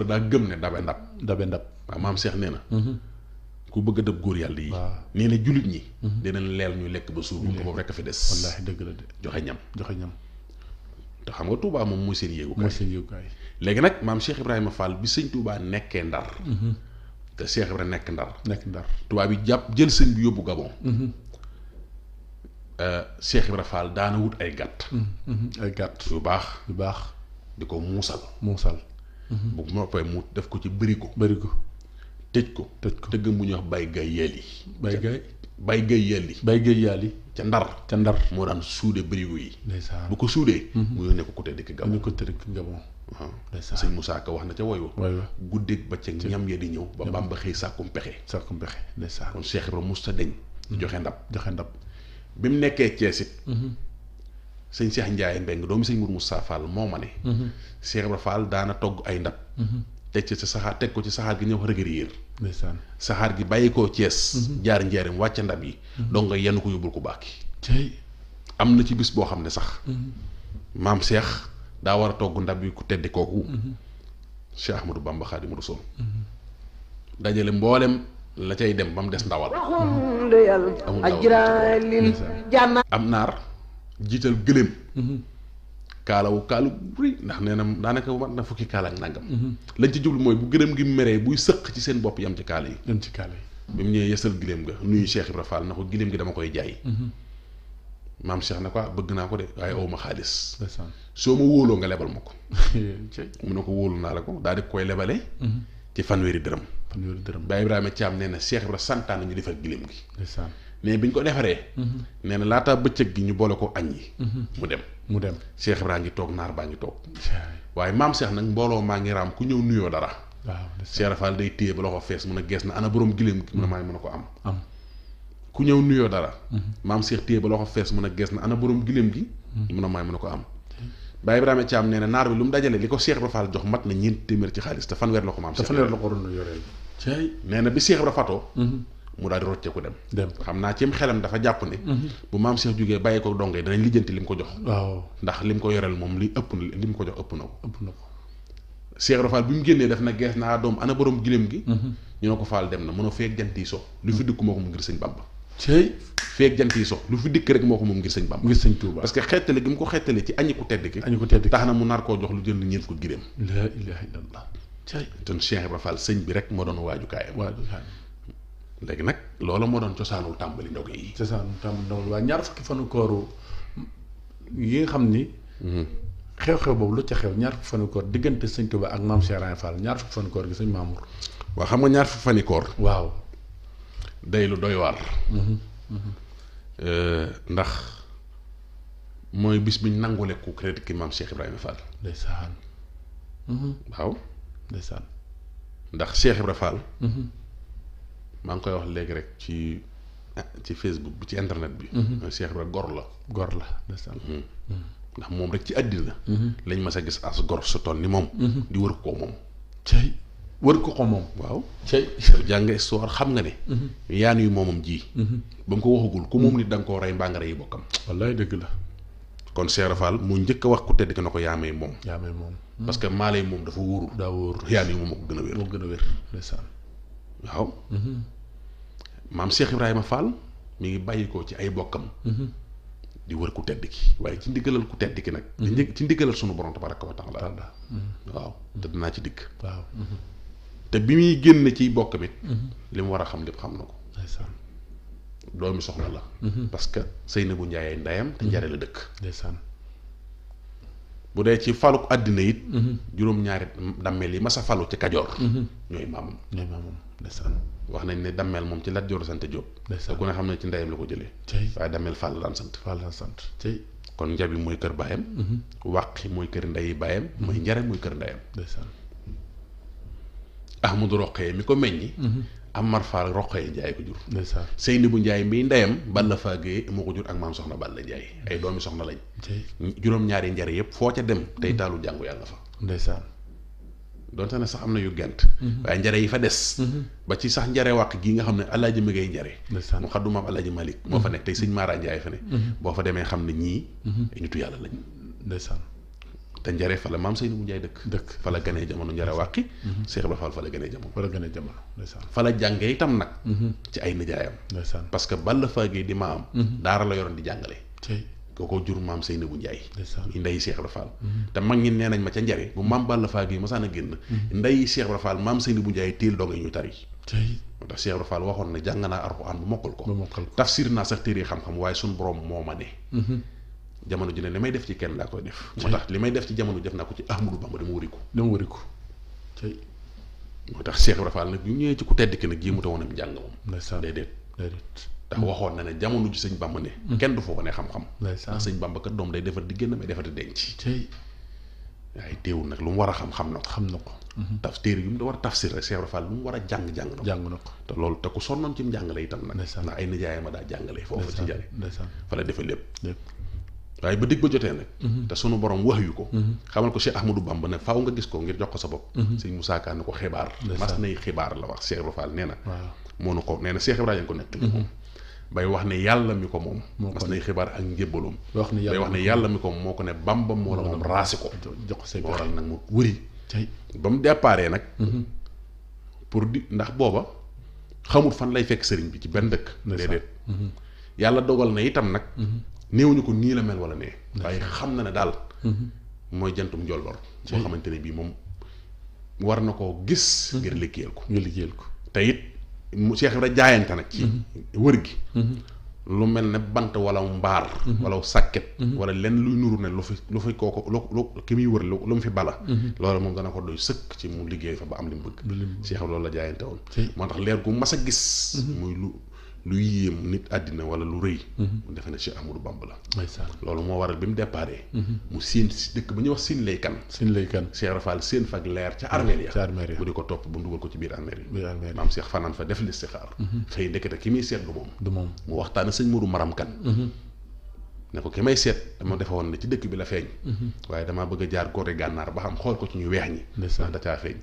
daa gëm ne dabe ndab waaw maam Cheikh nee na ku bëgg a dëb góor yàlla yi nee na jullit ñi dinañ leel ñu lekk ba suur ko boobu rekk a fi des wallaahi dëgg la de joxe ñam te xam nga Touba moom mooy seen yéegukaay léegi nag maam Cheikh Ibrahima Fall bi sëñ Touba nekkee Ndar te Cheikh Ibrahima nekk Ndar Touba bi jàpp jël sëñ bi yóbbu Gabon Cheikh Ibrahima Fall daana wut ay gàtt yu baax di ko muusal bu noppee mu def ko ci bërigo tëj ko tëggam bu ñuy wax bay gay yeel yi ca Ndar moo daan suude bërigo yi bu ko suudee mu yónnee ko côté dëkk Gabon waaw sëñ Moussa Ka wax na ca woy guddeeg bëccëg ñam ya di ñëw ba Bàmba xëy sàkkum pexe kon Cheikh Ibrahima musta deñ joxe ndab bi mu nekkee Cees it sëñ Cheikh Ndiaye Mbeng doomu sëñ Mour Moussa Fall moo ma ne Cheikh Ibrahima Fall daana togg ay ndab teg ko ci saxaar gi ñëw rëgëriir saxaar gi bàyyi koo Cees jaar Njaaréem wàcc ndab yi donc nga yenn ko yóbbul ko baax ki am na ci bis boo xam ne sax maam Cheikh daa war a togg ndab yi ku teddi kooku Cheikh Ahmadou Bamba Xaadimu Rasuul dajale mboolem la cay dem ba mu des ndawal am naar jiital gëléem kaalawu rëy ndax nee na daanaka war na fukki kaala ak nangam lañ ci jublu mooy bu gëléem gi meree buy sëq ci seen bopp yam ci kaala yi bi mu ñëwee yësal gëléem ga nuyu Cheikh Ibra Fall na ko gëléem gi dama koy jaay maam Cheikh na ko bëgg naa ko de waaye aw ma xaalis soo ma wóoloo nga lebal ma ko mu ne ko wóolu naa la ko daal di koy lebale ci fanweeri dërëm Baye Ibrahima Thiam nee na Cheikh Ibra santaan ñu defar gëléem gi mais bi ñu ko defaree nee na laataa bëccëg gi ñu boole ko añ yi mu dem Cheikh Ibra ngi toog naar baa ngi toog waaye maam Cheikh nag mbooloo maa ngi raam ku ñëw nuyoo dara Cheikh Fall day téye ba loxo fees mun a gees na ana borom gëléem gi mun a maay mën a ko am ku ñëw nuyoo dara maam Cheikh téye ba loxo fees mun a gees na ana borom gëléem gi mun a maay mën a ko am Baye Ibrahima Thiam nee na naar bi lu mu dajale li ko Cheikh Ibra Fall jox mat na 4 téeméer ci xaalis te fanweer la ko maam Cheikh nee na bi Cheikh Ibra fatoo mu daal di rocceeku dem xam naa cim xelam dafa jàpp ne bu maam Cheikh jógee bàyyi ko dongee danañ lijjanti li mu ko jox ndax li mu ko yoreel moom li ëpp na li mu ko jox ëpp na ko Cheikh Ibra Fall bi mu génnee def na gees naa doom ana borom giléem gi ñu ne ko Fall dem na mën a feek jant yi so lu fi dikk moo ko moom ngir sëñ Bamba feek jant yi so lu fi dikk rek moo ko moom ngir sëñ Bamba ngir sëñ Touba parce que xettale gi mu ko xettale ci añi ku tedd ki tax na mu nar koo jox lu jënd ñeent ko giléem la ilaha illallah ton Cheikh Ibra Fall sëñ bi rek moo doon waajukaayam léegi nag loolu moo doon cosaanul tàmbali ndog yi waaye ñaar fukki fanu kooru yi nga xam ni xew-xew boobu lu ca xew ñaar fukki fanu koor diggante sëñ Touba ak maam Cheikh Ibra Fall ñaar fukki fanu koor gi sëñ Mamour waaw xam nga ñaar fukki fani koor waaw day lu doy waar ndax mooy bis bi ñu nangule ku crédit ki maam Cheikh Ibrahima Fall ndeysaan waaw ndeysaan ndax Cheikh Ibra Fall maa ngi koy wax léegi rek ci Facebook bi ci internet bi Cheikh Ibra gor la ndeysaan ndax moom rek ci àddina lañ mas a gis as gor su toll ni moom di wër ko moom wër ko moom waaw jàng histoire xam nga ne yaan yu moomam ji ba mu ko waxagul ku moom nit da nga koo rey mbaa nga rey bokkam wallaay dëgg la kon Cheikh Ibra Fall mu njëkk a wax ku tedd ki na ko yaamee moom parce que maa lay moom dafa wóoru daa wóoru yaan yu moom moo ko gën a wér ndeysaan waaw maam Cheikh Ibrahima Fall mi ngi bàyyi ko ci ay bokkam di wër ku tedd ki waaye ci ndigalal ku tedd ki nag ci ndigalal sunu borom tabaraka wa taala waaw te dinaa ci dikk waaw te bi muy génn ciy bokkam it li mu war a xam lépp xam na ko ndeysaan doomi soxna la parce que Seynabou Ndiaye ndeyam te njare la dëkk ndeysaan bu dee ci faluk àddina it juróom-ñaari dammeel yi masa falu ci Kajoor ñooy maamam ndeysaan wax nañ ne dammeel moom ci Lat Joor sant Jóob te ku ne xam ne ci ndeyam la ko jëlee waaye dammeel Fall la daan sant kon njabi mooy kër baayam wàqi mooy kër ndeyi baayam mooy njare mooy kër ndeyam Ahmadou Roqee mi ko meññi Amar Fall Roqee Njaay ko jur Seynabou Njaay mii ndeyam Balla Fagee moo ko jur ak maam soxna Balla Njaay ay doomi soxna lañ juróom-ñaari njare yëpp foo ca dem tey taalu jàngu yàlla fa ndeysaan donte ne sax am na yu gent waaye njare yi fa des ba ci sax njare wàq gii nga xam ne alaaji mi ngay njare mu xaddu maam alaaji Malik moo fa nekk tey sëñ Mara Njaay fa ne boo fa demee xam ne ñii ay nitu yàlla lañ ndeysaan te njare fa la maam Seynabou Ndiaye dëkk fa la ganee jamono njare wàqi Cheikh Ibra Fall fa la ganee jamono ndeysaan fa la jàngee itam nag ci ay nijaayam ndeysaan parce que Balla Fagé di maam daara la yoroon di jàngale tey kooko jur maam Seynabou Ndiaye ndeysaan ndey Cheikh Ibra Fall te mag ñi nee nañ ma ca njare bu maam Balla Fagé masaan a génn ndey Cheikh Ibra Fall maam Seynabou Ndiaye téel donga ñu tari tey moo tax Cheikh Ibra Fall waxoon na jàng naa Alxuraan bu mokkal ko tafsir naa sax téere xam-xam waaye suñ borom moo ma ne jamono ji ne li may def ci kenn laa koy def moo tax li may def ci jamono def naa ko ci Ahmadou Bamba dama wëri ko tey moo tax Cheikh Ibra Fall nag yu ñëwee ci ku tedd ki nag jéemuta woon am njàng moom déedéet ndax waxoon na ne jamono ji sëñ Bamba ne kenn du fa ko ne xam-xam ndax sëñ Bamba kat doom day defar di génn may defar di denc waaye teewul nag lu mu war a xam na ko taf téere yu mu da war a tafsir rek Cheikh Ibra Fall lu mu war a jàng na ko te loolu te ku sonnoon ci njàngale itam nag ndax ay nijaayam a daa jàngale foofu ci njare fa la defe lépp waaye ba digg ba jotee nag te sunu borom wax yu ko xamal ko Cheikh Ahmadou Bamba ne faaw nga gis ko ngir jox ko sa bopp sëñ Moussa Ka ne ko xibaar mas nay xibaar la wax Cheikh Ibra Fall nee na moonu ko nee na Cheikh Ibrahima ko nekk moom bay wax ne yàlla mi ko moom mas nay xibaar ak njébbalum bay wax ne yàlla mi ko moo ko ne Bamba moo la moom raasi ko jox ko say waral nag mu wëri ba mu déparé nag pour di ndax booba xamul fan lay fekk sëriñ bi ci benn dëkk déedéet yàlla dogal na itam nag néewuñu ko nii la mel wala nee waaye xam na ne daal mooy jantum njolloor boo xamante ne bii moom war na koo gis ngir liggéeyal ko te it Cheikh Ibra jaayante nag ci wër gi lu mel ne bant wala mbaar wala sàkket wala lenn luy nuru ne lu fi kooko lu ki muy wër lu mu fi bala loolu moom dana ko doy sëkk ci mu liggéey fa ba am li mu bëgg Cheikh loolu la jaayante woon moo tax leer gu mas a gis muy lu yéem nit àddina wala lu rëy mu defe ne Cheikh Ahmadou Bamba la loolu moo waral bi mu déparé mu siin si dëkk ba ñuy wax siin lay kan Cheikh Ibra Fall seen fag leer ca armeel ya bu di ko topp bu mu dugal ko ci biir armeel yi maam Cheikh fanaan fa def listixaar xëy ndekete ki muy seet du moom mu waxtaane sëñ Modou Maram Kan ne ko ki may seet dama defe woon ne ci dëkk bi la feeñ waaye damaa bëgg a jaar côté gànnaar ba xam xool ko ci ñu weex ñi ndax da caa feeñ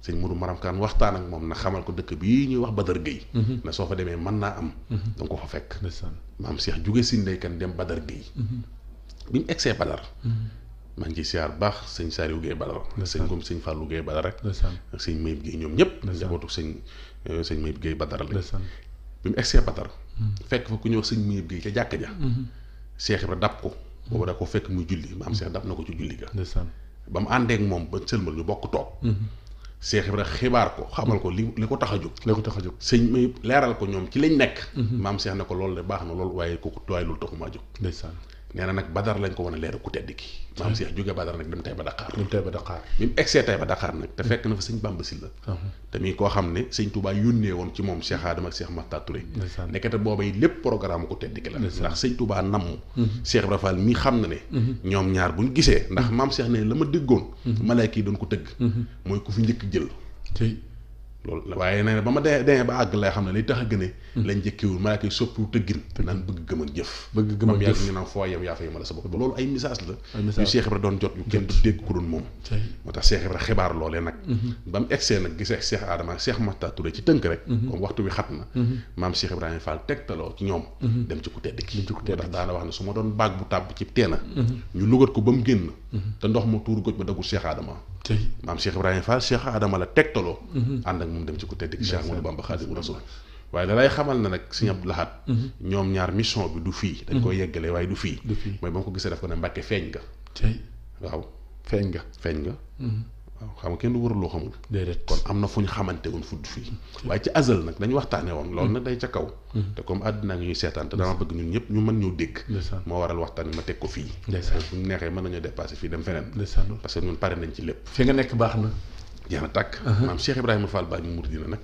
sëñ Modou Maram Kan waxtaan ak moom na xamal ko dëkk bii ñuy wax Badar Gueye na soo fa demee mën naa am danga ko fa fekk maam Cheikh jóge si ndeykan dem Badar Gueye bi mu egsee Badar maa ngi ciy siyaar baax sëñ Saliou Gueye Badar sëñ comme sëñ Fallou Gueye Badar rek ak sëñ Mayib Gueye ñoom ñëpp njabootu sëñ Mayib Gueye Badar la bi mu egsee Badar fekk fa ku ñuy wax sëñ Mayib Gueye ca jàkk ja Cheikh Ibra dab ko boobu da ko fekk muy julli maam Cheikh dab na ko ci julli ga ba mu àndeek moom ba sëlmal ñu bokk toog Cheikh Ibra xibaar ko xamal ko li ko tax a jóg sëñ may leeral ko ñoom ci lañ nekk maam Cheikh ne ko loolu de baax na loolu waaye loolu taxumaa jóg nee na nag Badar lañ ko wan a leeral ku tedd ki maam Cheikh jóge Badar nag dem Taïba Dakar bi mu egsee Taïba Dakar nag te fekk na fa sëñ Bamba Sylla te muy koo xam ne sëñ Touba yónnee woon ci moom Cheikh Adama ak Cheikh Makhtar Touré nekkate booba yi lépp programme ku tedd ki la ndax sëñ Touba namm Cheikh Ibra Fall mi xam na ne ñoom ñaar buñ gisee ndax maam Cheikh ne la ma déggoon malaaka yi doon ko tëgg mooy ku fi njëkk jël loolu waaye nee na ba ma demee ba àgg lay xam ne li tax a gëne lañ njëkkiwul malaaka yi soppiwu tëggin naan bëgg gëm ak jëf moom yàgg ñu naan foo yem yaa fa yemal sa bopp ba loolu ay message la yu Cheikh Ibra doon jot yu kenn du dégg ko doon moom moo tax Cheikh Ibra xibaar loolee nag ba mu egsee nag gisee Cheikh Adama ak Cheikh Makhtar Touré ci tënk rek comme waxtu wi xat na maam Cheikh Ibrahima Fall tegtaloo ci ñoom dem ci ku tedd ki moo tax daana wax ne su ma doon baag bu tàbb ci teena ñu lugat ko ba mu génn te ndox ma tuur goj ba dagul Cheikh Adama maam Cheikh Ibrahima Fall Cheikh Adama la tegtaloo ànd ak moom dem ci ku tedd ki Cheikh Ahmadou Bamba Khadimu Rasul waaye da lay xamal na nag Sëñ Abdou Lahad ñoom ñaar mission bi du fii dañ koy yeggale waaye du fii mooy ba ma ko gisee daf ko ne Mbàkke feeñ nga waaw feeñ nga waaw xam nga kenn du wër loo xamul déedéet kon am na fu ñu xamante woon fudd fii waaye ci azal nag dañu waxtaane woon loolu nag day ca kaw te comme àddina ngi ñuy seetaan te dama bëgg ñun ñëpp ñu mën ñoo dégg moo waral waxtaan bi ma teg ko fii bu ñu neexee mën nañoo dépassé fii dem feneen parce que ñun pare nañ ci lépp fi nga nekk baax na jeex na tàkk maam Cheikh Ibrahima Fall Baay Mouridina nag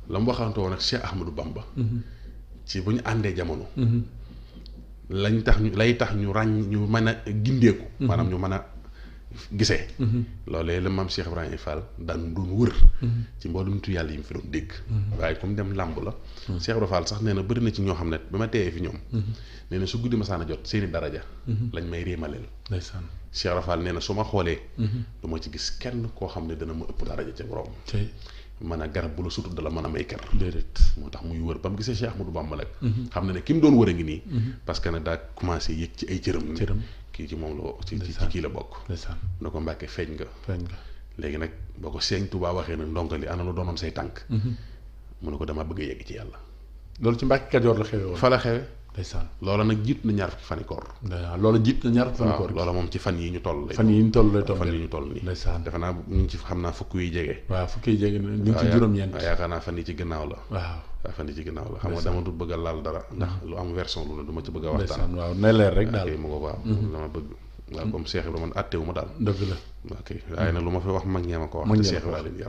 la mu waxante woon ak Cheikh Ahmadou Bamba ci bu ñu àndee jamono lay tax ñu ràññ ñu mën a gindeeku maanaam ñu mën a gisee loolee la maam Cheikh Ibrahima Fall daan doon wër ci mboolem nitu yàlla yi mu fi doon dégg waaye comme dem làmb la Cheikh Ibrahima Fall sax nee na bëri na ci ñoo xam ne ba ma teeyee fi ñoom nee na su guddi ma saana jot seeni daraja lañ may réemaleel ndeysaan Cheikh Ibrahima Fall nee na su ma xoolee du ma ci gis kenn koo xam ne dana ma ëpp daraja ca borom mën a garab bu la sutut dala mën a may ker déedéet moo tax muy wër ba mu gisee Cheikh Ahmadou Bamba nag xam na ne ki mu doon wër a ngi nii parce que nag daa commencé yëg ci ay cëram kii ci moom la ci kii la bokk. ndeysaan na ko Mbàkke feeñ nga. feeñ nga. léegi nag boo ko Sëñ Tuubaa waxee ne ndongo li ana lu doonoon say tànk. mu ne ko dama bëgg a yegg ci yàlla. loolu ci Mbàkke Kajoor la xewe woon. fa la xewe. ndeysaan loola nag jiit na ñaar fukki fani koor. loolu jiit na ñaar fukki fani koor. waaw loola moom ci fan yi ñu toll lay. fan yi ñu toll lay toll fan yi ñu toll nii. ndeysaan defe naa ñu ngi ci xam naa fukk yi jege. waaw fukk yi jege ñu ngi ci juróom-ñeent. waaw yaakaar naa fan yi ci gannaaw la. waaw fan yi ci gannaaw la xam nga dama dul bëgg a laal dara ndax lu am version lu ne du ma ci bëgg a waxtaan. ndeysaan waaw nay leer rek daal. ok mu ko waaw. dama bëgg waaw comme Cheikh Ibrahima man àttewu ma daal. dëgg la. ok waaye nag lu ma fi wax mag ñee ma ko wax. te Cheikh Ibrahima leen yar.